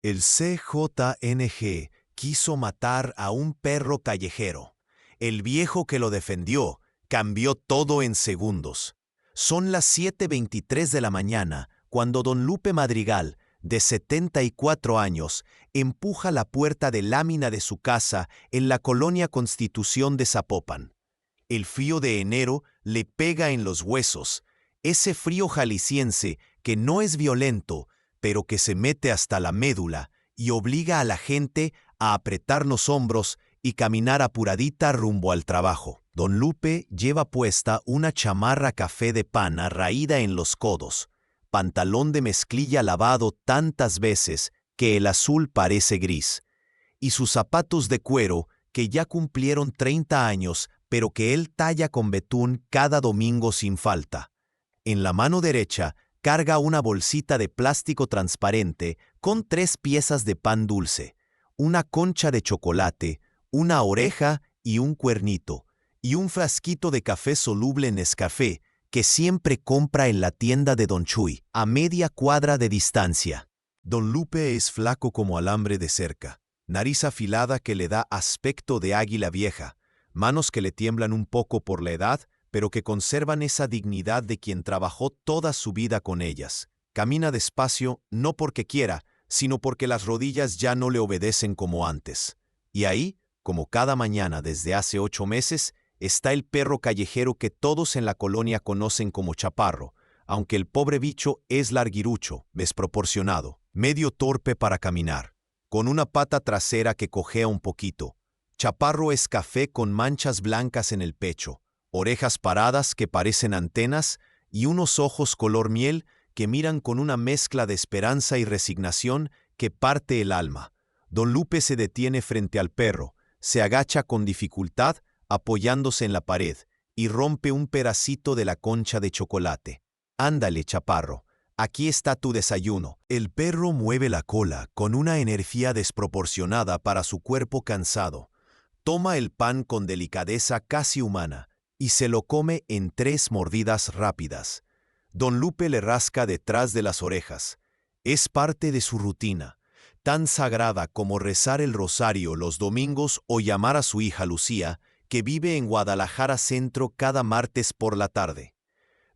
El CJNG quiso matar a un perro callejero. El viejo que lo defendió cambió todo en segundos. Son las 7:23 de la mañana cuando don Lupe Madrigal, de 74 años, empuja la puerta de lámina de su casa en la colonia Constitución de Zapopan. El frío de enero le pega en los huesos, ese frío jalisciense que no es violento, pero que se mete hasta la médula y obliga a la gente a apretar los hombros y caminar apuradita rumbo al trabajo. Don Lupe lleva puesta una chamarra café de pana raída en los codos, pantalón de mezclilla lavado tantas veces que el azul parece gris, y sus zapatos de cuero que ya cumplieron 30 años, pero que él talla con betún cada domingo sin falta. En la mano derecha carga una bolsita de plástico transparente con 3 piezas de pan dulce, una concha de chocolate, una oreja y un cuernito, y un frasquito de café soluble Nescafé que siempre compra en la tienda de Don Chuy, a media cuadra de distancia. Don Lupe es flaco como alambre de cerca, nariz afilada que le da aspecto de águila vieja, manos que le tiemblan un poco por la edad, pero que conservan esa dignidad de quien trabajó toda su vida con ellas. Camina despacio, no porque quiera, sino porque las rodillas ya no le obedecen como antes. Y ahí, como cada mañana desde hace 8 meses, está el perro callejero que todos en la colonia conocen como Chaparro, aunque el pobre bicho es larguirucho, desproporcionado, medio torpe para caminar, con una pata trasera que cojea un poquito. Chaparro es café con manchas blancas en el pecho, orejas paradas que parecen antenas y unos ojos color miel que miran con una mezcla de esperanza y resignación que parte el alma. Don Lupe se detiene frente al perro, se agacha con dificultad apoyándose en la pared y rompe un pedacito de la concha de chocolate. «Ándale, Chaparro, aquí está tu desayuno». El perro mueve la cola con una energía desproporcionada para su cuerpo cansado. Toma el pan con delicadeza casi humana y se lo come en 3 mordidas rápidas. Don Lupe le rasca detrás de las orejas. Es parte de su rutina, tan sagrada como rezar el rosario los domingos o llamar a su hija Lucía, que vive en Guadalajara Centro cada martes por la tarde.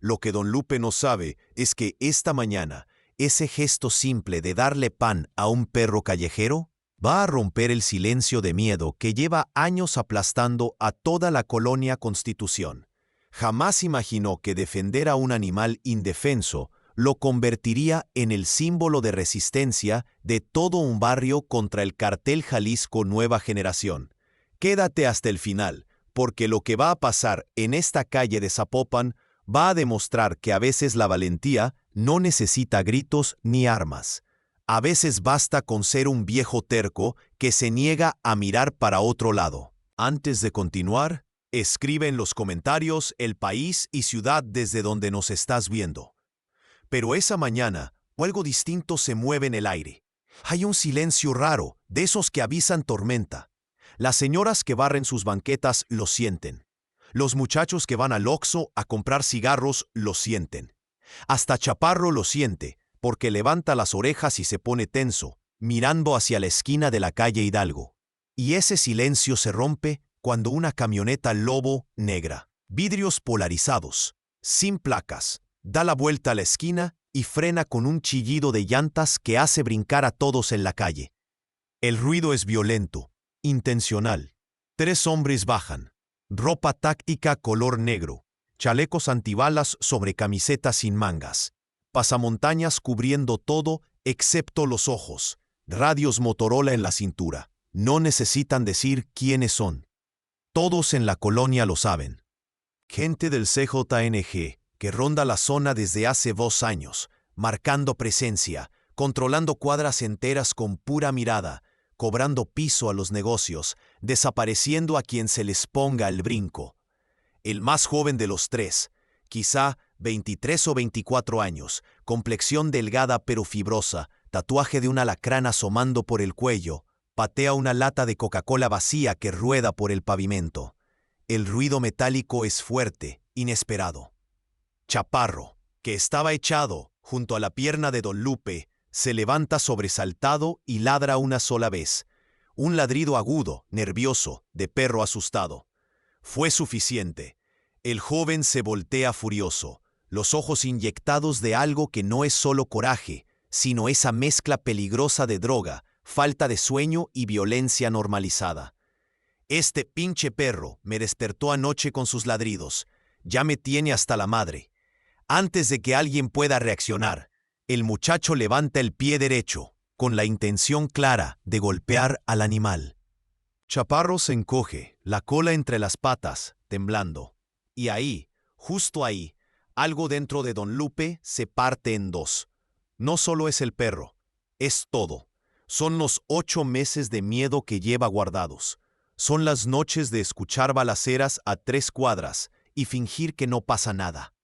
Lo que don Lupe no sabe es que esta mañana, ese gesto simple de darle pan a un perro callejero va a romper el silencio de miedo que lleva años aplastando a toda la colonia Constitución. Jamás imaginó que defender a un animal indefenso lo convertiría en el símbolo de resistencia de todo un barrio contra el cartel Jalisco Nueva Generación. Quédate hasta el final, porque lo que va a pasar en esta calle de Zapopan va a demostrar que a veces la valentía no necesita gritos ni armas. A veces basta con ser un viejo terco que se niega a mirar para otro lado. Antes de continuar, escribe en los comentarios el país y ciudad desde donde nos estás viendo. Pero esa mañana, algo distinto se mueve en el aire. Hay un silencio raro, de esos que avisan tormenta. Las señoras que barren sus banquetas lo sienten. Los muchachos que van al Oxxo a comprar cigarros lo sienten. Hasta Chaparro lo siente, porque levanta las orejas y se pone tenso, mirando hacia la esquina de la calle Hidalgo. Y ese silencio se rompe cuando una camioneta Lobo negra, vidrios polarizados, sin placas, da la vuelta a la esquina y frena con un chillido de llantas que hace brincar a todos en la calle. El ruido es violento, intencional. 3 hombres bajan, ropa táctica color negro, chalecos antibalas sobre camisetas sin mangas, pasamontañas cubriendo todo excepto los ojos, radios Motorola en la cintura. No necesitan decir quiénes son. Todos en la colonia lo saben. Gente del CJNG que ronda la zona desde hace 2 años, marcando presencia, controlando cuadras enteras con pura mirada, cobrando piso a los negocios, desapareciendo a quien se les ponga el brinco. El más joven de los 3, quizá 23 o 24 años, complexión delgada pero fibrosa, tatuaje de un alacrán asomando por el cuello, patea una lata de Coca-Cola vacía que rueda por el pavimento. El ruido metálico es fuerte, inesperado. Chaparro, que estaba echado junto a la pierna de don Lupe, Se levanta sobresaltado y ladra una sola vez. Un ladrido agudo, nervioso, de perro asustado. Fue suficiente. El joven se voltea furioso, los ojos inyectados de algo que no es solo coraje, sino esa mezcla peligrosa de droga, falta de sueño y violencia normalizada. Este pinche perro me despertó anoche con sus ladridos. Ya me tiene hasta la madre. Antes de que alguien pueda reaccionar, el muchacho levanta el pie derecho, con la intención clara de golpear al animal. Chaparro se encoge, la cola entre las patas, temblando. Y ahí, justo ahí, algo dentro de Don Lupe se parte en dos. No solo es el perro, es todo. Son los 8 meses de miedo que lleva guardados. Son las noches de escuchar balaceras a 3 cuadras y fingir que no pasa nada.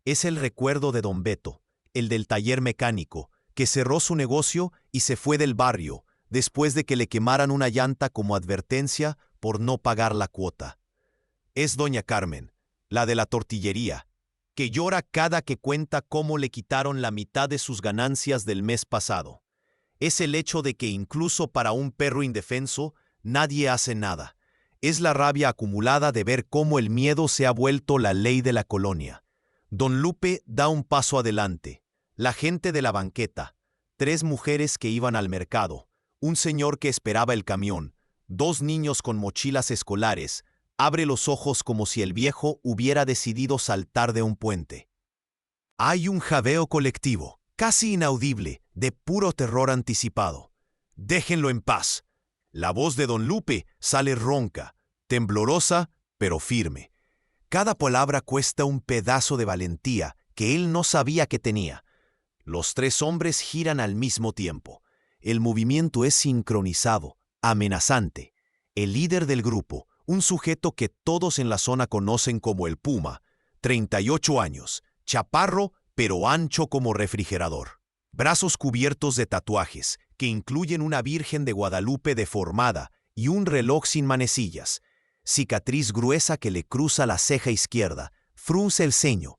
Es el recuerdo de Don Beto, el del taller mecánico, que cerró su negocio y se fue del barrio, después de que le quemaran una llanta como advertencia por no pagar la cuota. Es doña Carmen, la de la tortillería, que llora cada que cuenta cómo le quitaron la mitad de sus ganancias del mes pasado. Es el hecho de que incluso para un perro indefenso, nadie hace nada. Es la rabia acumulada de ver cómo el miedo se ha vuelto la ley de la colonia. Don Lupe da un paso adelante. La gente de la banqueta, 3 mujeres que iban al mercado, un señor que esperaba el camión, 2 niños con mochilas escolares, abre los ojos como si el viejo hubiera decidido saltar de un puente. Hay un jadeo colectivo, casi inaudible, de puro terror anticipado. Déjenlo en paz. La voz de Don Lupe sale ronca, temblorosa, pero firme. Cada palabra cuesta un pedazo de valentía que él no sabía que tenía. Los 3 hombres giran al mismo tiempo. El movimiento es sincronizado, amenazante. El líder del grupo, un sujeto que todos en la zona conocen como el Puma, 38 años, chaparro pero ancho como refrigerador. Brazos cubiertos de tatuajes, que incluyen una Virgen de Guadalupe deformada y un reloj sin manecillas. Cicatriz gruesa que le cruza la ceja izquierda, frunce el ceño.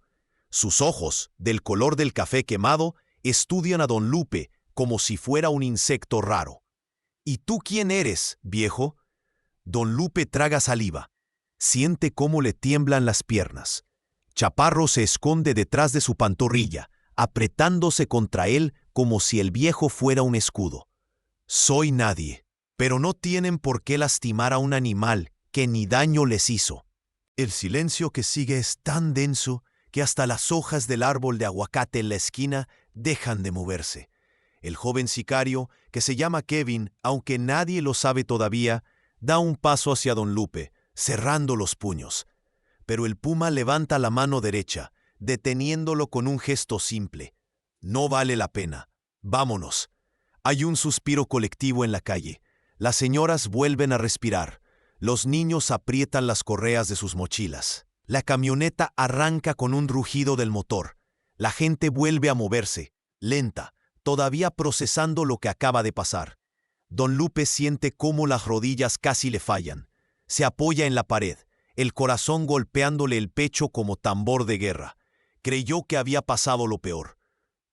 Sus ojos, del color del café quemado, estudian a Don Lupe como si fuera un insecto raro. ¿Y tú quién eres, viejo? Don Lupe traga saliva. Siente cómo le tiemblan las piernas. Chaparro se esconde detrás de su pantorrilla, apretándose contra él como si el viejo fuera un escudo. Soy nadie, pero no tienen por qué lastimar a un animal que ni daño les hizo. El silencio que sigue es tan denso que hasta las hojas del árbol de aguacate en la esquina dejan de moverse. El joven sicario, que se llama Kevin, aunque nadie lo sabe todavía, da un paso hacia Don Lupe, cerrando los puños. Pero el Puma levanta la mano derecha, deteniéndolo con un gesto simple. No vale la pena. Vámonos. Hay un suspiro colectivo en la calle. Las señoras vuelven a respirar. Los niños aprietan las correas de sus mochilas. La camioneta arranca con un rugido del motor. La gente vuelve a moverse, lenta, todavía procesando lo que acaba de pasar. Don Lupe siente cómo las rodillas casi le fallan. Se apoya en la pared, el corazón golpeándole el pecho como tambor de guerra. Creyó que había pasado lo peor.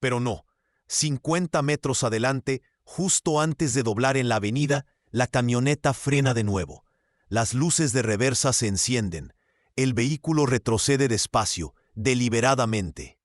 Pero no. 50 metros adelante, justo antes de doblar en la avenida, la camioneta frena de nuevo. Las luces de reversa se encienden. El vehículo retrocede despacio, deliberadamente.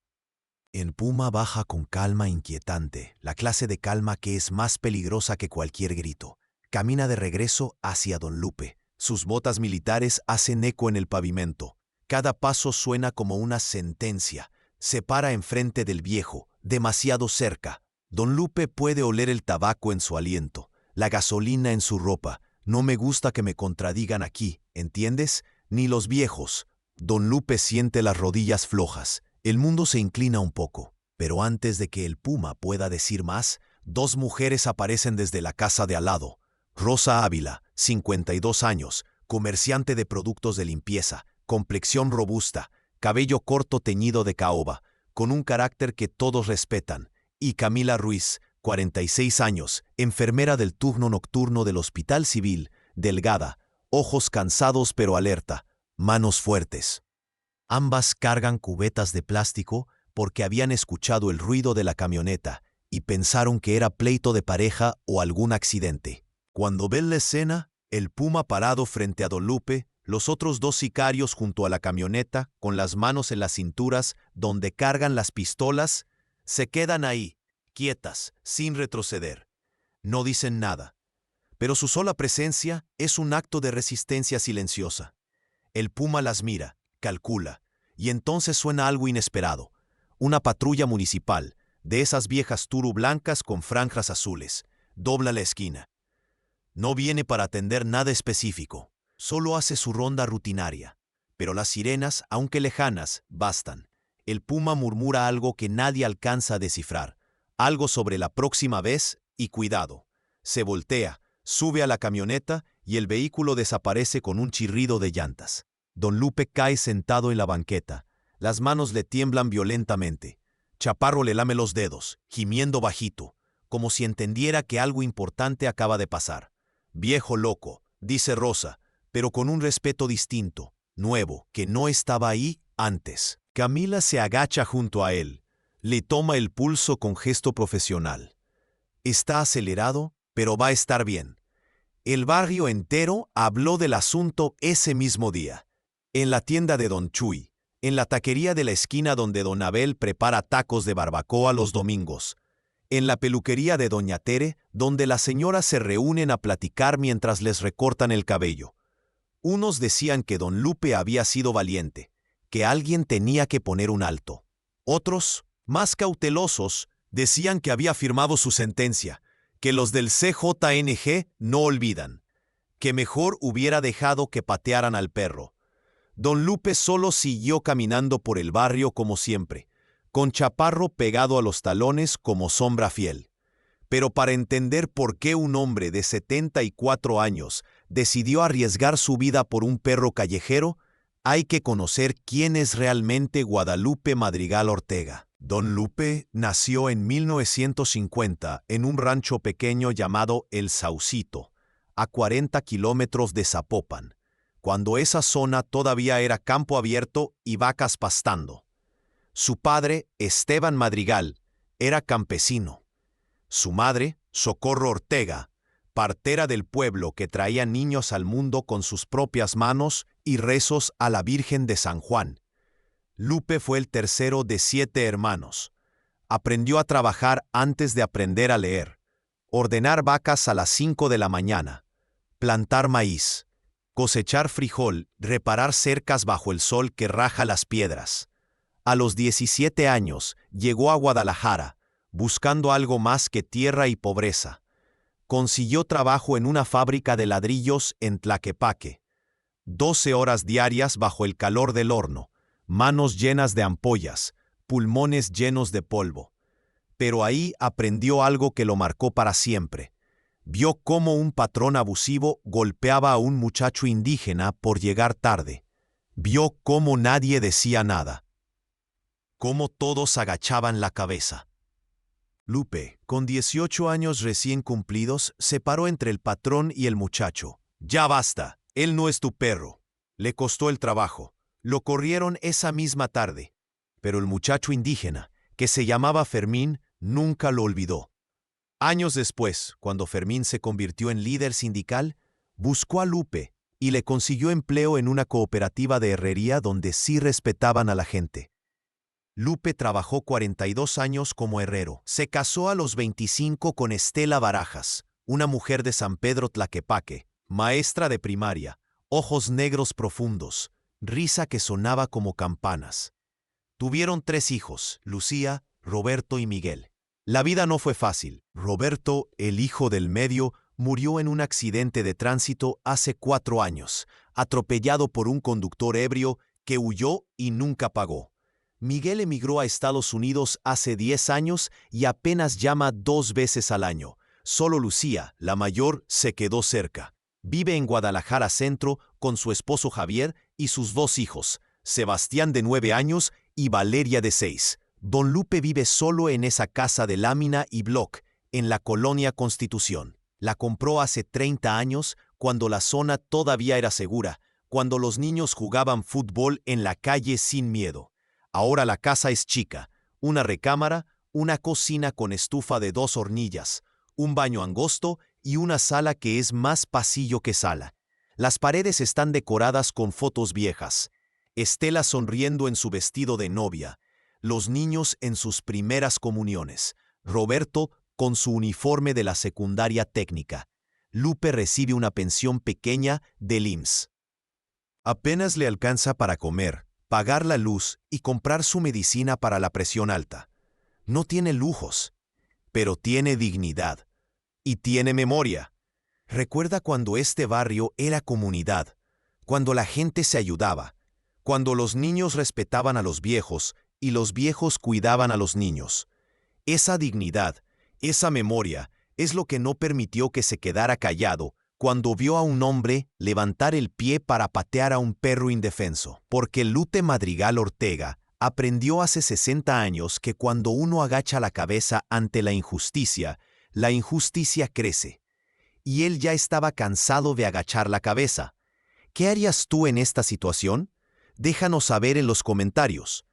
El Puma baja con calma inquietante, la clase de calma que es más peligrosa que cualquier grito. Camina de regreso hacia Don Lupe. Sus botas militares hacen eco en el pavimento. Cada paso suena como una sentencia. Se para enfrente del viejo, demasiado cerca. Don Lupe puede oler el tabaco en su aliento, la gasolina en su ropa. No me gusta que me contradigan aquí, ¿entiendes? Ni los viejos. Don Lupe siente las rodillas flojas. El mundo se inclina un poco, pero antes de que el Puma pueda decir más, 2 mujeres aparecen desde la casa de al lado. Rosa Ávila, 52 años, comerciante de productos de limpieza, complexión robusta, cabello corto teñido de caoba, con un carácter que todos respetan, y Camila Ruiz, 46 años, enfermera del turno nocturno del Hospital Civil, delgada, ojos cansados pero alerta, manos fuertes. Ambas cargan cubetas de plástico porque habían escuchado el ruido de la camioneta y pensaron que era pleito de pareja o algún accidente. Cuando ven la escena, el Puma parado frente a Don Lupe, los otros dos sicarios junto a la camioneta, con las manos en las cinturas, donde cargan las pistolas, se quedan ahí, quietas, sin retroceder. No dicen nada, pero su sola presencia es un acto de resistencia silenciosa. El Puma las mira, calcula, y entonces suena algo inesperado. Una patrulla municipal, de esas viejas Turu blancas con franjas azules, dobla la esquina. No viene para atender nada específico, solo hace su ronda rutinaria. Pero las sirenas, aunque lejanas, bastan. El Puma murmura algo que nadie alcanza a descifrar, algo sobre la próxima vez y cuidado. Se voltea, sube a la camioneta y el vehículo desaparece con un chirrido de llantas. Don Lupe cae sentado en la banqueta. Las manos le tiemblan violentamente. Chaparro le lame los dedos, gimiendo bajito, como si entendiera que algo importante acaba de pasar. «Viejo loco», dice Rosa, pero con un respeto distinto, nuevo, que no estaba ahí antes. Camila se agacha junto a él. Le toma el pulso con gesto profesional. Está acelerado, pero va a estar bien. El barrio entero habló del asunto ese mismo día. En la tienda de Don Chuy, en la taquería de la esquina donde Don Abel prepara tacos de barbacoa los domingos, en la peluquería de Doña Tere, donde las señoras se reúnen a platicar mientras les recortan el cabello. Unos decían que Don Lupe había sido valiente, que alguien tenía que poner un alto. Otros, más cautelosos, decían que había firmado su sentencia, que los del CJNG no olvidan, que mejor hubiera dejado que patearan al perro. Don Lupe solo siguió caminando por el barrio como siempre, con Chaparro pegado a los talones como sombra fiel. Pero para entender por qué un hombre de 74 años decidió arriesgar su vida por un perro callejero, hay que conocer quién es realmente Guadalupe Madrigal Ortega. Don Lupe nació en 1950 en un rancho pequeño llamado El Saucito, a 40 kilómetros de Zapopan, cuando esa zona todavía era campo abierto y vacas pastando. Su padre, Esteban Madrigal, era campesino. Su madre, Socorro Ortega, partera del pueblo que traía niños al mundo con sus propias manos y rezos a la Virgen de San Juan. Lupe fue el tercero de 7 hermanos. Aprendió a trabajar antes de aprender a leer, ordenar vacas a las 5 de la mañana, plantar maíz, cosechar frijol, reparar cercas bajo el sol que raja las piedras. A los 17 años llegó a Guadalajara, buscando algo más que tierra y pobreza. Consiguió trabajo en una fábrica de ladrillos en Tlaquepaque. 12 horas diarias bajo el calor del horno, manos llenas de ampollas, pulmones llenos de polvo. Pero ahí aprendió algo que lo marcó para siempre. Vio cómo un patrón abusivo golpeaba a un muchacho indígena por llegar tarde. Vio cómo nadie decía nada. Cómo todos agachaban la cabeza. Lupe, con 18 años recién cumplidos, se paró entre el patrón y el muchacho. «Ya basta, él no es tu perro». Le costó el trabajo. Lo corrieron esa misma tarde. Pero el muchacho indígena, que se llamaba Fermín, nunca lo olvidó. Años después, cuando Fermín se convirtió en líder sindical, buscó a Lupe y le consiguió empleo en una cooperativa de herrería donde sí respetaban a la gente. Lupe trabajó 42 años como herrero. Se casó a los 25 con Estela Barajas, una mujer de San Pedro Tlaquepaque, maestra de primaria, ojos negros profundos, risa que sonaba como campanas. Tuvieron 3 hijos, Lucía, Roberto y Miguel. La vida no fue fácil. Roberto, el hijo del medio, murió en un accidente de tránsito hace 4 años, atropellado por un conductor ebrio que huyó y nunca pagó. Miguel emigró a Estados Unidos hace 10 años y apenas llama 2 veces al año. Solo Lucía, la mayor, se quedó cerca. Vive en Guadalajara Centro con su esposo Javier y sus 2 hijos, Sebastián de 9 años y Valeria de 6. Don Lupe vive solo en esa casa de lámina y bloc, en la colonia Constitución. La compró hace 30 años, cuando la zona todavía era segura, cuando los niños jugaban fútbol en la calle sin miedo. Ahora la casa es chica, una recámara, una cocina con estufa de 2 hornillas, un baño angosto y una sala que es más pasillo que sala. Las paredes están decoradas con fotos viejas. Estela sonriendo en su vestido de novia, los niños en sus primeras comuniones, Roberto con su uniforme de la secundaria técnica. Lupe recibe una pensión pequeña del IMSS. Apenas le alcanza para comer, pagar la luz y comprar su medicina para la presión alta. No tiene lujos, pero tiene dignidad. Y tiene memoria. Recuerda cuando este barrio era comunidad, cuando la gente se ayudaba, cuando los niños respetaban a los viejos y los viejos cuidaban a los niños. Esa dignidad, esa memoria, es lo que no permitió que se quedara callado cuando vio a un hombre levantar el pie para patear a un perro indefenso. Porque Lupe Madrigal Ortega aprendió hace 60 años que cuando uno agacha la cabeza ante la injusticia crece. Y él ya estaba cansado de agachar la cabeza. ¿Qué harías tú en esta situación? Déjanos saber en los comentarios.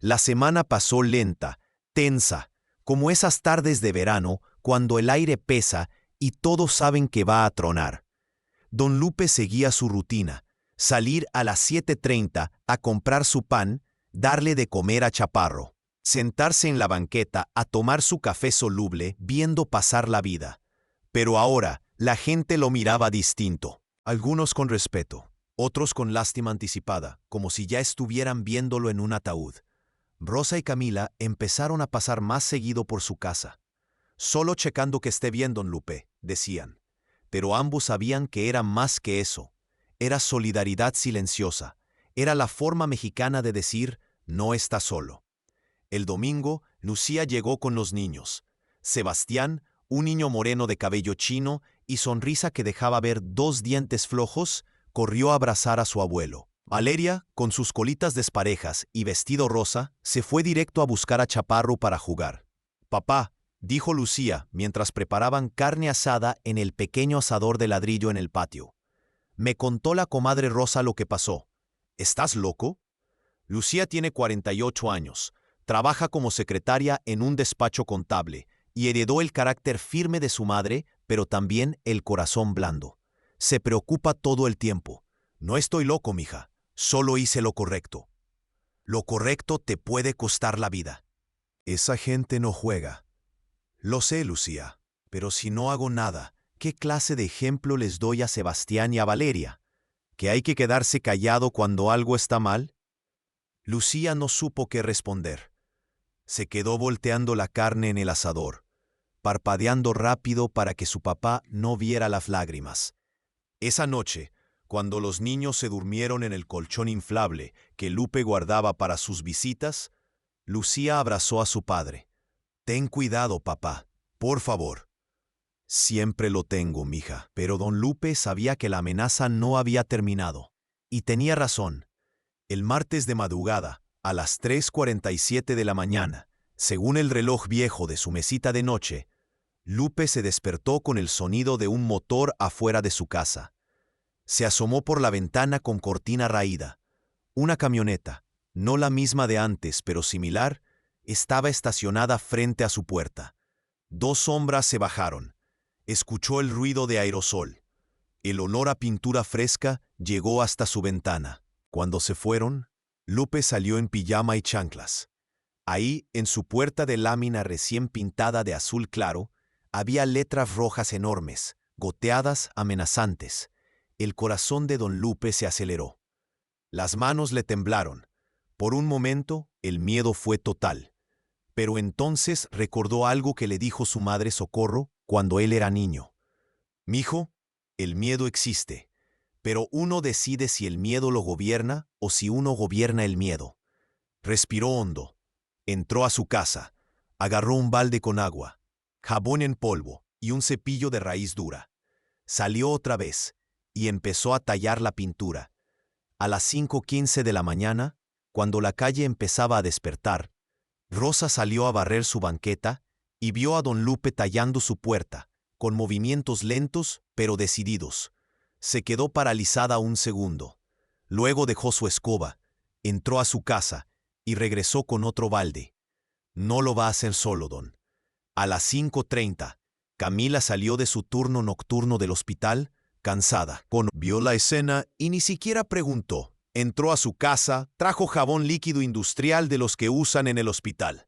La semana pasó lenta, tensa, como esas tardes de verano cuando el aire pesa y todos saben que va a tronar. Don Lupe seguía su rutina, salir a las 7:30 a comprar su pan, darle de comer a Chaparro, sentarse en la banqueta a tomar su café soluble viendo pasar la vida. Pero ahora la gente lo miraba distinto, algunos con respeto, otros con lástima anticipada, como si ya estuvieran viéndolo en un ataúd. Rosa y Camila empezaron a pasar más seguido por su casa. Solo checando que esté bien, don Lupe, decían. Pero ambos sabían que era más que eso. Era solidaridad silenciosa. Era la forma mexicana de decir, no está solo. El domingo, Lucía llegó con los niños. Sebastián, un niño moreno de cabello chino y sonrisa que dejaba ver 2 dientes flojos, corrió a abrazar a su abuelo. Valeria, con sus colitas desparejas y vestido rosa, se fue directo a buscar a Chaparro para jugar. «Papá», dijo Lucía mientras preparaban carne asada en el pequeño asador de ladrillo en el patio. «Me contó la comadre Rosa lo que pasó. ¿Estás loco?» Lucía tiene 48 años, trabaja como secretaria en un despacho contable y heredó el carácter firme de su madre, pero también el corazón blando. Se preocupa todo el tiempo. «No estoy loco, mija. Solo hice lo correcto». «Lo correcto te puede costar la vida». «Esa gente no juega». «Lo sé, Lucía, pero si no hago nada, ¿qué clase de ejemplo les doy a Sebastián y a Valeria? ¿Que hay que quedarse callado cuando algo está mal?» Lucía no supo qué responder. Se quedó volteando la carne en el asador, parpadeando rápido para que su papá no viera las lágrimas. Esa noche, cuando los niños se durmieron en el colchón inflable que Lupe guardaba para sus visitas, Lucía abrazó a su padre. «Ten cuidado, papá, por favor». «Siempre lo tengo, mija». Pero don Lupe sabía que la amenaza no había terminado. Y tenía razón. El martes de madrugada, a las 3:47 de la mañana, según el reloj viejo de su mesita de noche, Lupe se despertó con el sonido de un motor afuera de su casa. Se asomó por la ventana con cortina raída. Una camioneta, no la misma de antes, pero similar, estaba estacionada frente a su puerta. 2 sombras se bajaron. Escuchó el ruido de aerosol. El olor a pintura fresca llegó hasta su ventana. Cuando se fueron, Lupe salió en pijama y chanclas. Ahí, en su puerta de lámina recién pintada de azul claro, había letras rojas enormes, goteadas amenazantes. El corazón de don Lupe se aceleró. Las manos le temblaron. Por un momento, el miedo fue total. Pero entonces recordó algo que le dijo su madre Socorro cuando él era niño. «Mijo, el miedo existe, pero uno decide si el miedo lo gobierna o si uno gobierna el miedo». Respiró hondo. Entró a su casa. Agarró un balde con agua, jabón en polvo y un cepillo de raíz dura. Salió otra vez y empezó a tallar la pintura. A las 5:15 de la mañana, cuando la calle empezaba a despertar, Rosa salió a barrer su banqueta y vio a don Lupe tallando su puerta, con movimientos lentos pero decididos. Se quedó paralizada un segundo. Luego dejó su escoba, entró a su casa y regresó con otro balde. No lo va a hacer solo, don. A las 5:30, Camila salió de su turno nocturno del hospital, cansada. Vio la escena y ni siquiera preguntó. Entró a su casa, trajo jabón líquido industrial de los que usan en el hospital.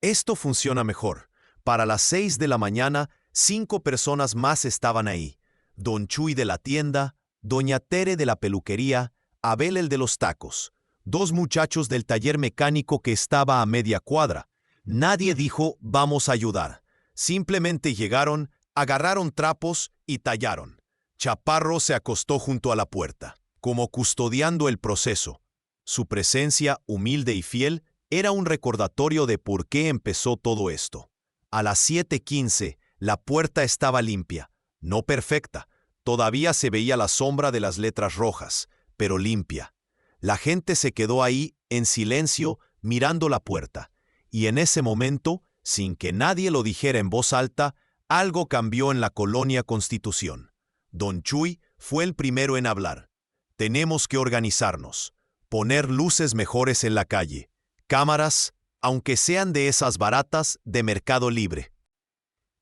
Esto funciona mejor. Para las 6 de la mañana, 5 personas más estaban ahí. Don Chuy de la tienda, Doña Tere de la peluquería, Abel el de los tacos, 2 muchachos del taller mecánico que estaba a media cuadra. Nadie dijo, vamos a ayudar. Simplemente llegaron, agarraron trapos y tallaron. Chaparro se acostó junto a la puerta, como custodiando el proceso. Su presencia, humilde y fiel, era un recordatorio de por qué empezó todo esto. A las 7:15, la puerta estaba limpia, no perfecta. Todavía se veía la sombra de las letras rojas, pero limpia. La gente se quedó ahí, en silencio, mirando la puerta. Y en ese momento, sin que nadie lo dijera en voz alta, algo cambió en la colonia Constitución. Don Chuy fue el primero en hablar. Tenemos que organizarnos, poner luces mejores en la calle, cámaras, aunque sean de esas baratas de Mercado Libre.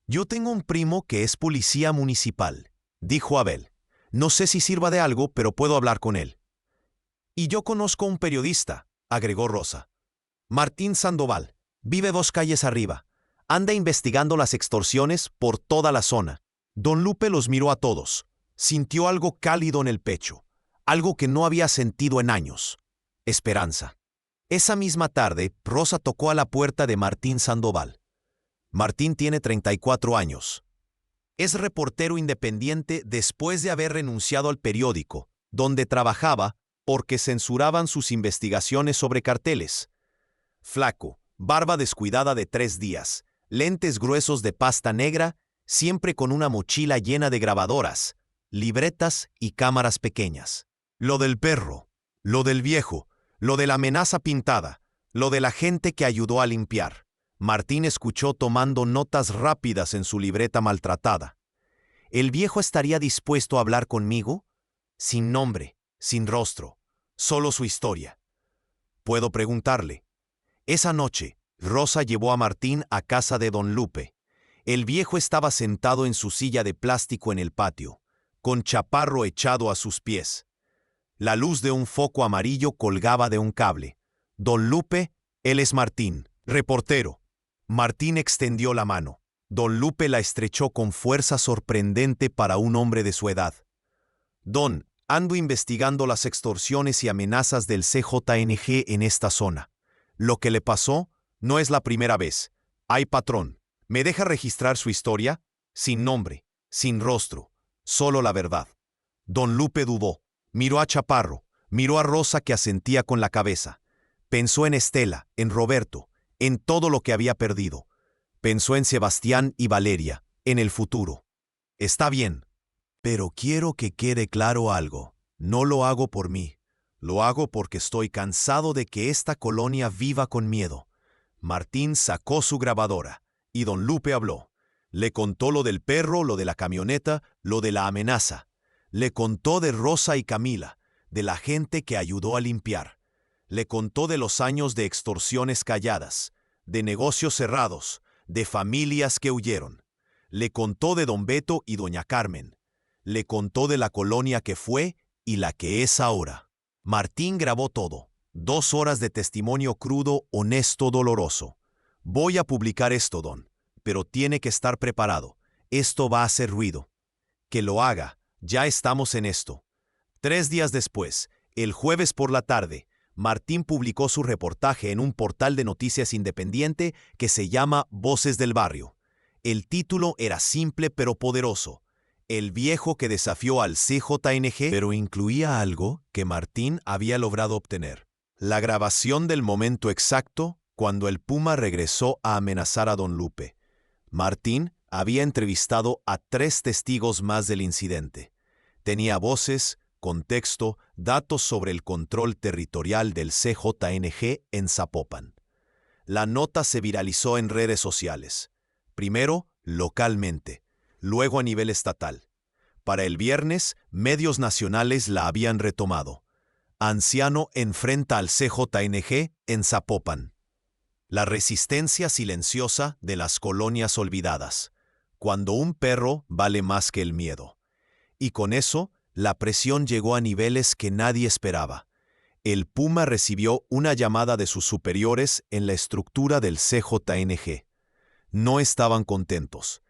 Yo tengo un primo que es policía municipal, dijo Abel. No sé si sirva de algo, pero puedo hablar con él. Y yo conozco un periodista, agregó Rosa. Martín Sandoval, vive 2 calles arriba. Anda investigando las extorsiones por toda la zona. Don Lupe los miró a todos. Sintió algo cálido en el pecho, algo que no había sentido en años. Esperanza. Esa misma tarde, Rosa tocó a la puerta de Martín Sandoval. Martín tiene 34 años. Es reportero independiente después de haber renunciado al periódico, donde trabajaba porque censuraban sus investigaciones sobre carteles. Flaco, barba descuidada de 3 días, lentes gruesos de pasta negra, siempre con una mochila llena de grabadoras, libretas y cámaras pequeñas. Lo del perro, lo del viejo, lo de la amenaza pintada, lo de la gente que ayudó a limpiar. Martín escuchó tomando notas rápidas en su libreta maltratada. ¿El viejo estaría dispuesto a hablar conmigo? Sin nombre, sin rostro, solo su historia. Puedo preguntarle. Esa noche, Rosa llevó a Martín a casa de don Lupe. El viejo estaba sentado en su silla de plástico en el patio, con Chaparro echado a sus pies. La luz de un foco amarillo colgaba de un cable. Don Lupe, él es Martín, reportero. Martín extendió la mano. Don Lupe la estrechó con fuerza sorprendente para un hombre de su edad. Don, ando investigando las extorsiones y amenazas del CJNG en esta zona. Lo que le pasó no es la primera vez. Hay patrón. ¿Me deja registrar su historia? Sin nombre, sin rostro, solo la verdad. Don Lupe dudó. Miró a Chaparro, miró a Rosa que asentía con la cabeza. Pensó en Estela, en Roberto, en todo lo que había perdido. Pensó en Sebastián y Valeria, en el futuro. Está bien, pero quiero que quede claro algo. No lo hago por mí. Lo hago porque estoy cansado de que esta colonia viva con miedo. Martín sacó su grabadora y don Lupe habló. Le contó lo del perro, lo de la camioneta, lo de la amenaza. Le contó de Rosa y Camila, de la gente que ayudó a limpiar. Le contó de los años de extorsiones calladas, de negocios cerrados, de familias que huyeron. Le contó de don Beto y doña Carmen. Le contó de la colonia que fue y la que es ahora. Martín grabó todo. 2 horas de testimonio crudo, honesto, doloroso. Voy a publicar esto, don, pero tiene que estar preparado. Esto va a hacer ruido. Que lo haga. Ya estamos en esto. 3 días después, el jueves por la tarde, Martín publicó su reportaje en un portal de noticias independiente que se llama Voces del Barrio. El título era simple pero poderoso. El viejo que desafió al CJNG, pero incluía algo que Martín había logrado obtener. La grabación del momento exacto cuando el Puma regresó a amenazar a don Lupe. Martín había entrevistado a 3 testigos más del incidente. Tenía voces, contexto, datos sobre el control territorial del CJNG en Zapopan. La nota se viralizó en redes sociales. Primero, localmente, luego a nivel estatal. Para el viernes, medios nacionales la habían retomado. Anciano enfrenta al CJNG en Zapopan. La resistencia silenciosa de las colonias olvidadas, cuando un perro vale más que el miedo. Y con eso, la presión llegó a niveles que nadie esperaba. El Puma recibió una llamada de sus superiores en la estructura del CJNG. No estaban contentos.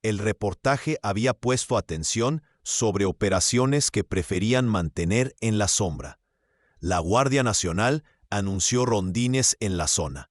El reportaje había puesto atención sobre operaciones que preferían mantener en la sombra. La Guardia Nacional anunció rondines en la zona.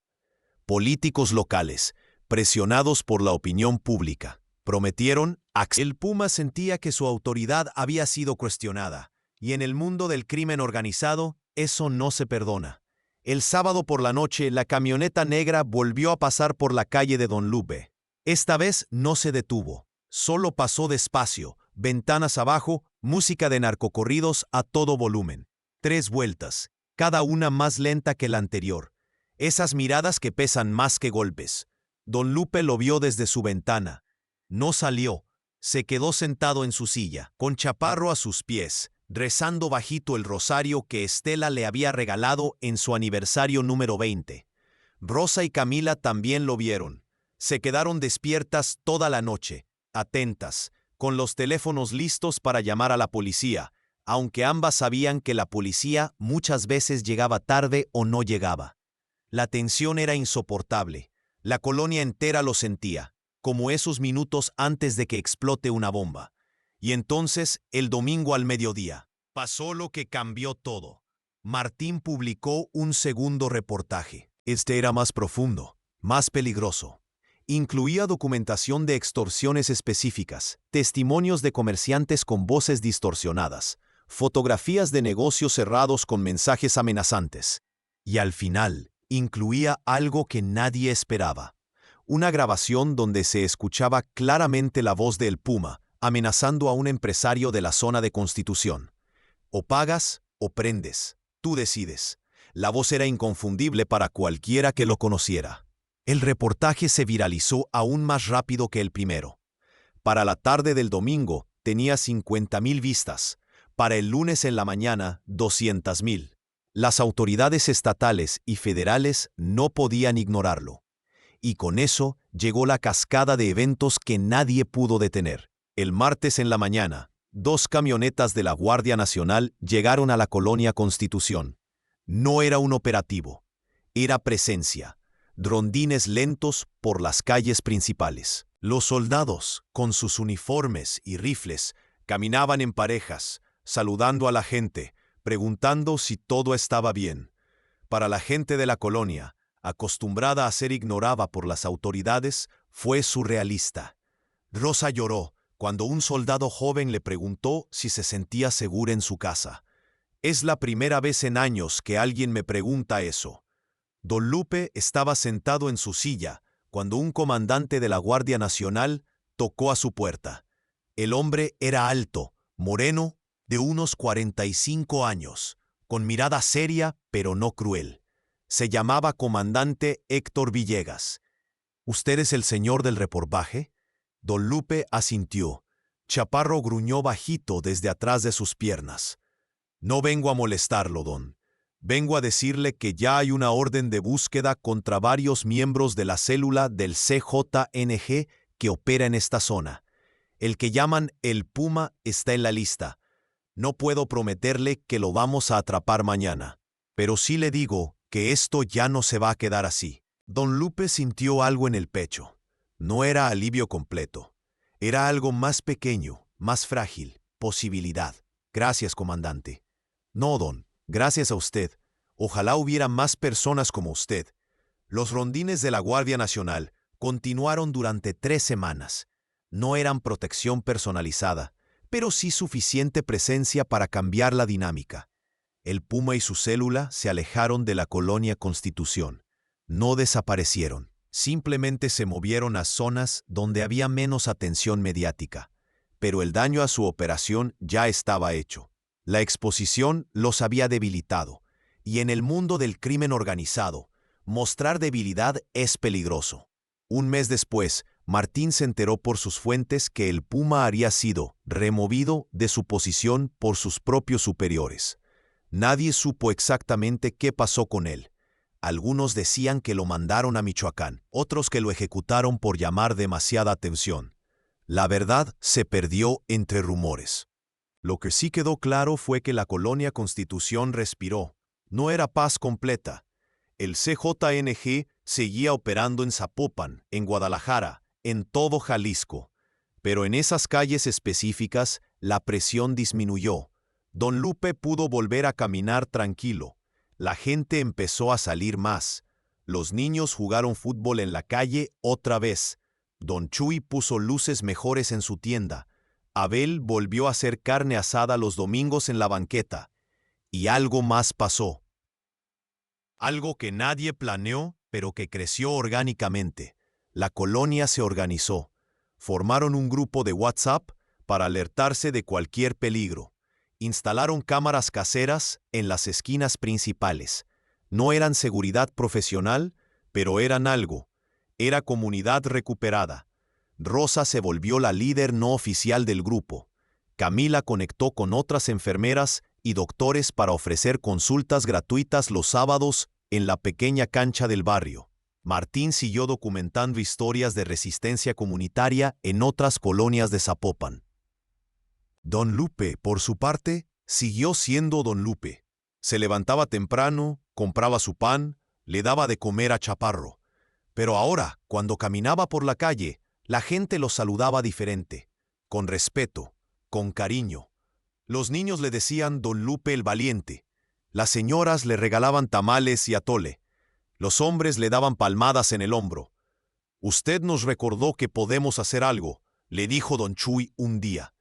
Políticos locales, presionados por la opinión pública, prometieron acción. El Puma sentía que su autoridad había sido cuestionada, y en el mundo del crimen organizado, eso no se perdona. El sábado por la noche, la camioneta negra volvió a pasar por la calle de Don Lupe. Esta vez no se detuvo, solo pasó despacio, ventanas abajo, música de narcocorridos a todo volumen. 3 vueltas, cada una más lenta que la anterior. Esas miradas que pesan más que golpes. Don Lupe lo vio desde su ventana. No salió, se quedó sentado en su silla, con Chaparro a sus pies, rezando bajito el rosario que Estela le había regalado en su aniversario número 20. Rosa y Camila también lo vieron. Se quedaron despiertas toda la noche, atentas, con los teléfonos listos para llamar a la policía, aunque ambas sabían que la policía muchas veces llegaba tarde o no llegaba. La tensión era insoportable. La colonia entera lo sentía, como esos minutos antes de que explote una bomba. Y entonces, el domingo al mediodía, pasó lo que cambió todo. Martín publicó un segundo reportaje. Este era más profundo, más peligroso. Incluía documentación de extorsiones específicas, testimonios de comerciantes con voces distorsionadas, fotografías de negocios cerrados con mensajes amenazantes. Y al final, incluía algo que nadie esperaba. Una grabación donde se escuchaba claramente la voz del Puma, amenazando a un empresario de la zona de Constitución. O pagas o prendes, tú decides. La voz era inconfundible para cualquiera que lo conociera. El reportaje se viralizó aún más rápido que el primero. Para la tarde del domingo tenía 50,000 vistas. Para el lunes en la mañana, 200,000. Las autoridades estatales y federales no podían ignorarlo. Y con eso llegó la cascada de eventos que nadie pudo detener. El martes en la mañana, 2 camionetas de la Guardia Nacional llegaron a la colonia Constitución. No era un operativo, era presencia. Rondines lentos por las calles principales. Los soldados, con sus uniformes y rifles, caminaban en parejas, saludando a la gente, preguntando si todo estaba bien. Para la gente de la colonia, acostumbrada a ser ignorada por las autoridades, fue surrealista. Rosa lloró cuando un soldado joven le preguntó si se sentía segura en su casa. Es la primera vez en años que alguien me pregunta eso. Don Lupe estaba sentado en su silla cuando un comandante de la Guardia Nacional tocó a su puerta. El hombre era alto, moreno, de unos 45 años, con mirada seria pero no cruel. Se llamaba comandante Héctor Villegas. ¿Usted es el señor del reportaje? Don Lupe asintió. Chaparro gruñó bajito desde atrás de sus piernas. No vengo a molestarlo, don. Vengo a decirle que ya hay una orden de búsqueda contra varios miembros de la célula del CJNG que opera en esta zona. El que llaman el Puma está en la lista. No puedo prometerle que lo vamos a atrapar mañana, pero sí le digo que esto ya no se va a quedar así. Don Lupe sintió algo en el pecho. No era alivio completo. Era algo más pequeño, más frágil, posibilidad. Gracias, comandante. No, don. Gracias a usted. Ojalá hubiera más personas como usted. Los rondines de la Guardia Nacional continuaron durante 3 semanas. No eran protección personalizada, pero sí suficiente presencia para cambiar la dinámica. El Puma y su célula se alejaron de la colonia Constitución. No desaparecieron, simplemente se movieron a zonas donde había menos atención mediática. Pero el daño a su operación ya estaba hecho. La exposición los había debilitado, y en el mundo del crimen organizado, mostrar debilidad es peligroso. Un mes después, Martín se enteró por sus fuentes que el Puma había sido removido de su posición por sus propios superiores. Nadie supo exactamente qué pasó con él. Algunos decían que lo mandaron a Michoacán, otros que lo ejecutaron por llamar demasiada atención. La verdad se perdió entre rumores. Lo que sí quedó claro fue que la colonia Constitución respiró. No era paz completa. El CJNG seguía operando en Zapopan, en Guadalajara, en todo Jalisco. Pero en esas calles específicas la presión disminuyó. Don Lupe pudo volver a caminar tranquilo. La gente empezó a salir más. Los niños jugaron fútbol en la calle otra vez. Don Chuy puso luces mejores en su tienda. Abel volvió a hacer carne asada los domingos en la banqueta. Y algo más pasó. Algo que nadie planeó, pero que creció orgánicamente. La colonia se organizó. Formaron un grupo de WhatsApp para alertarse de cualquier peligro. Instalaron cámaras caseras en las esquinas principales. No eran seguridad profesional, pero eran algo. Era comunidad recuperada. Rosa se volvió la líder no oficial del grupo. Camila conectó con otras enfermeras y doctores para ofrecer consultas gratuitas los sábados en la pequeña cancha del barrio. Martín siguió documentando historias de resistencia comunitaria en otras colonias de Zapopan. Don Lupe, por su parte, siguió siendo Don Lupe. Se levantaba temprano, compraba su pan, le daba de comer a Chaparro. Pero ahora, cuando caminaba por la calle, la gente lo saludaba diferente, con respeto, con cariño. Los niños le decían Don Lupe el Valiente. Las señoras le regalaban tamales y atole. Los hombres le daban palmadas en el hombro. «Usted nos recordó que podemos hacer algo», le dijo Don Chuy un día.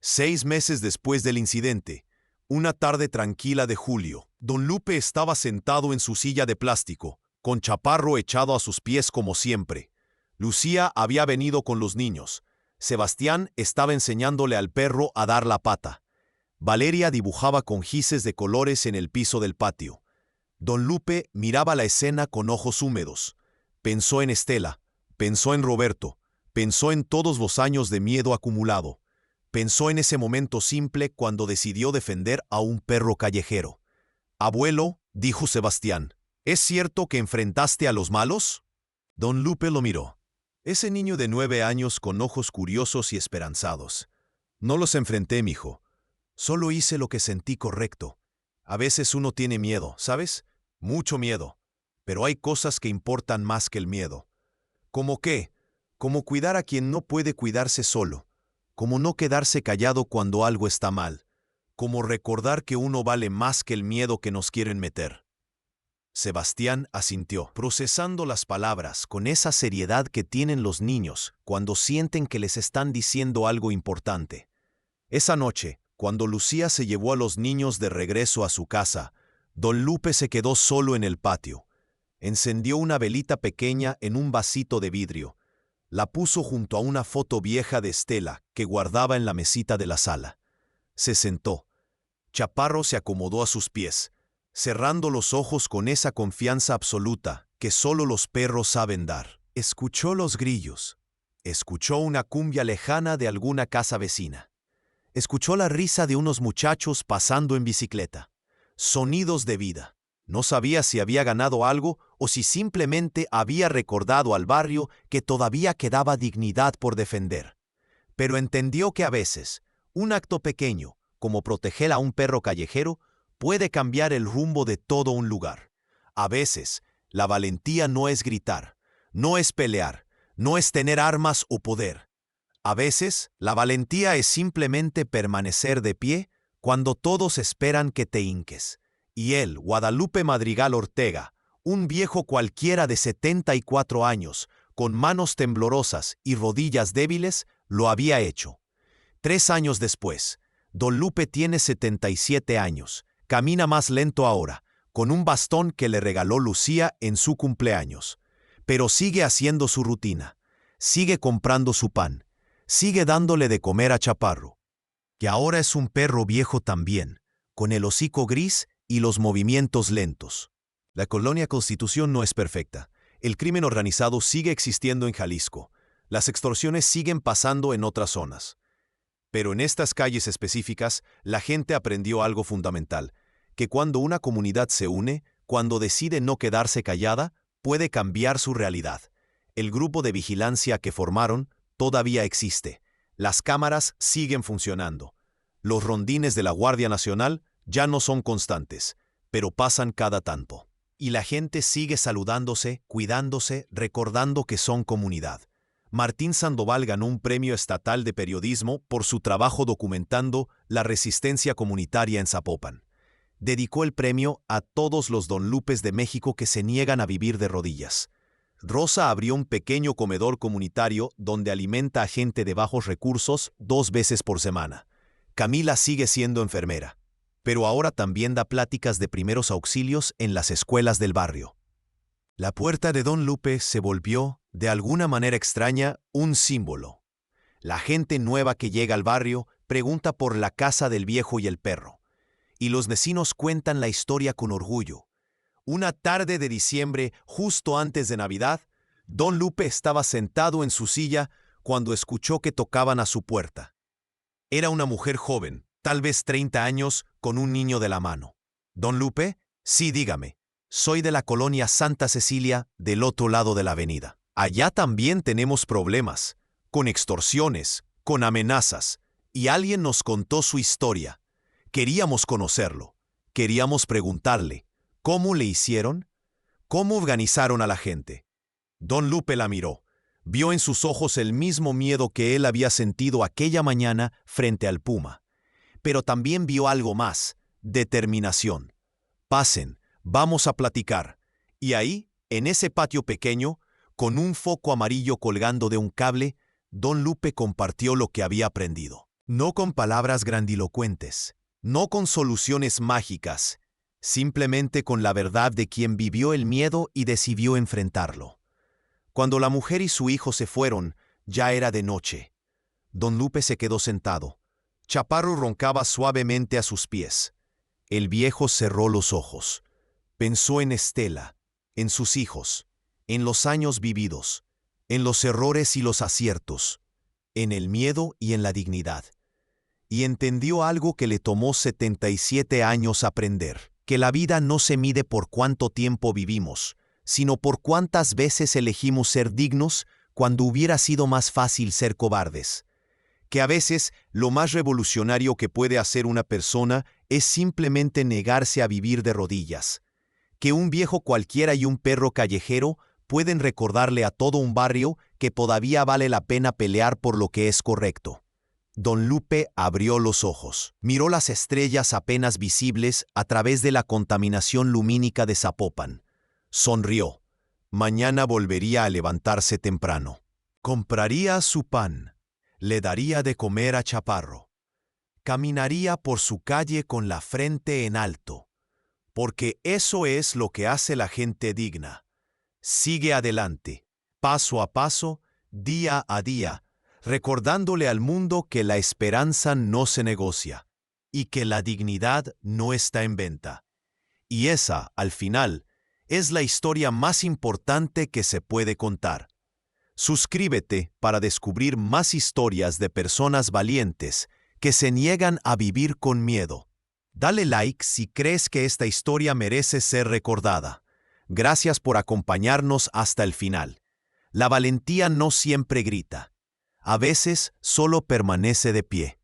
6 meses después del incidente, una tarde tranquila de julio, Don Lupe estaba sentado en su silla de plástico, con Chaparro echado a sus pies como siempre. Lucía había venido con los niños. Sebastián estaba enseñándole al perro a dar la pata. Valeria dibujaba con gises de colores en el piso del patio. Don Lupe miraba la escena con ojos húmedos. Pensó en Estela, pensó en Roberto, pensó en todos los años de miedo acumulado. Pensó en ese momento simple cuando decidió defender a un perro callejero. «Abuelo», dijo Sebastián, «¿es cierto que enfrentaste a los malos?» Don Lupe lo miró. Ese niño de 9 años con ojos curiosos y esperanzados. «No los enfrenté, mijo. Solo hice lo que sentí correcto. A veces uno tiene miedo, ¿sabes? Mucho miedo. Pero hay cosas que importan más que el miedo. ¿Cómo qué? Como cuidar a quien no puede cuidarse solo. Como no quedarse callado cuando algo está mal. Como recordar que uno vale más que el miedo que nos quieren meter». Sebastián asintió, procesando las palabras con esa seriedad que tienen los niños cuando sienten que les están diciendo algo importante. Esa noche, cuando Lucía se llevó a los niños de regreso a su casa, Don Lupe se quedó solo en el patio. Encendió una velita pequeña en un vasito de vidrio. La puso junto a una foto vieja de Estela que guardaba en la mesita de la sala. Se sentó. Chaparro se acomodó a sus pies, cerrando los ojos con esa confianza absoluta que solo los perros saben dar. Escuchó los grillos. Escuchó una cumbia lejana de alguna casa vecina. Escuchó la risa de unos muchachos pasando en bicicleta. Sonidos de vida. No sabía si había ganado algo o si simplemente había recordado al barrio que todavía quedaba dignidad por defender. Pero entendió que a veces, un acto pequeño, como proteger a un perro callejero, puede cambiar el rumbo de todo un lugar. A veces, la valentía no es gritar, no es pelear, no es tener armas o poder. A veces, la valentía es simplemente permanecer de pie cuando todos esperan que te hinques. Y él, Guadalupe Madrigal Ortega, un viejo cualquiera de 74 años, con manos temblorosas y rodillas débiles, lo había hecho. 3 años después, Don Lupe tiene 77 años, camina más lento ahora, con un bastón que le regaló Lucía en su cumpleaños. Pero sigue haciendo su rutina, sigue comprando su pan, sigue dándole de comer a Chaparro, que ahora es un perro viejo también, con el hocico gris y los movimientos lentos. La colonia Constitución no es perfecta. El crimen organizado sigue existiendo en Jalisco. Las extorsiones siguen pasando en otras zonas. Pero en estas calles específicas, la gente aprendió algo fundamental, que cuando una comunidad se une, cuando decide no quedarse callada, puede cambiar su realidad. El grupo de vigilancia que formaron todavía existe. Las cámaras siguen funcionando. Los rondines de la Guardia Nacional ya no son constantes, pero pasan cada tanto. Y la gente sigue saludándose, cuidándose, recordando que son comunidad. Martín Sandoval ganó un premio estatal de periodismo por su trabajo documentando la resistencia comunitaria en Zapopan. Dedicó el premio a todos los Don Lupes de México que se niegan a vivir de rodillas. Rosa abrió un pequeño comedor comunitario donde alimenta a gente de bajos recursos 2 veces por semana. Camila sigue siendo enfermera, pero ahora también da pláticas de primeros auxilios en las escuelas del barrio. La puerta de Don Lupe se volvió, de alguna manera extraña, un símbolo. La gente nueva que llega al barrio pregunta por la casa del viejo y el perro. Y los vecinos cuentan la historia con orgullo. Una tarde de diciembre, justo antes de Navidad, Don Lupe estaba sentado en su silla cuando escuchó que tocaban a su puerta. Era una mujer joven, tal vez 30 años, con un niño de la mano. ¿Don Lupe? Sí, dígame. Soy de la colonia Santa Cecilia, del otro lado de la avenida. Allá también tenemos problemas, con extorsiones, con amenazas, y alguien nos contó su historia. Queríamos conocerlo. Queríamos preguntarle, ¿cómo le hicieron? ¿Cómo organizaron a la gente? Don Lupe la miró. Vio en sus ojos el mismo miedo que él había sentido aquella mañana frente al puma. Pero también vio algo más, determinación. Pasen, vamos a platicar. Y ahí, en ese patio pequeño, con un foco amarillo colgando de un cable, Don Lupe compartió lo que había aprendido. No con palabras grandilocuentes, no con soluciones mágicas, simplemente con la verdad de quien vivió el miedo y decidió enfrentarlo. Cuando la mujer y su hijo se fueron, ya era de noche. Don Lupe se quedó sentado. Chaparro roncaba suavemente a sus pies. El viejo cerró los ojos. Pensó en Estela, en sus hijos, en los años vividos, en los errores y los aciertos, en el miedo y en la dignidad. Y entendió algo que le tomó 77 años aprender, que la vida no se mide por cuánto tiempo vivimos, sino por cuántas veces elegimos ser dignos cuando hubiera sido más fácil ser cobardes. Que a veces lo más revolucionario que puede hacer una persona es simplemente negarse a vivir de rodillas. Que un viejo cualquiera y un perro callejero pueden recordarle a todo un barrio que todavía vale la pena pelear por lo que es correcto. Don Lupe abrió los ojos, miró las estrellas apenas visibles a través de la contaminación lumínica de Zapopan. Sonrió. Mañana volvería a levantarse temprano. Compraría su pan. Le daría de comer a Chaparro. Caminaría por su calle con la frente en alto. Porque eso es lo que hace la gente digna. Sigue adelante, paso a paso, día a día, recordándole al mundo que la esperanza no se negocia y que la dignidad no está en venta. Y esa, al final, es la historia más importante que se puede contar. Suscríbete para descubrir más historias de personas valientes que se niegan a vivir con miedo. Dale like si crees que esta historia merece ser recordada. Gracias por acompañarnos hasta el final. La valentía no siempre grita. A veces solo permanece de pie.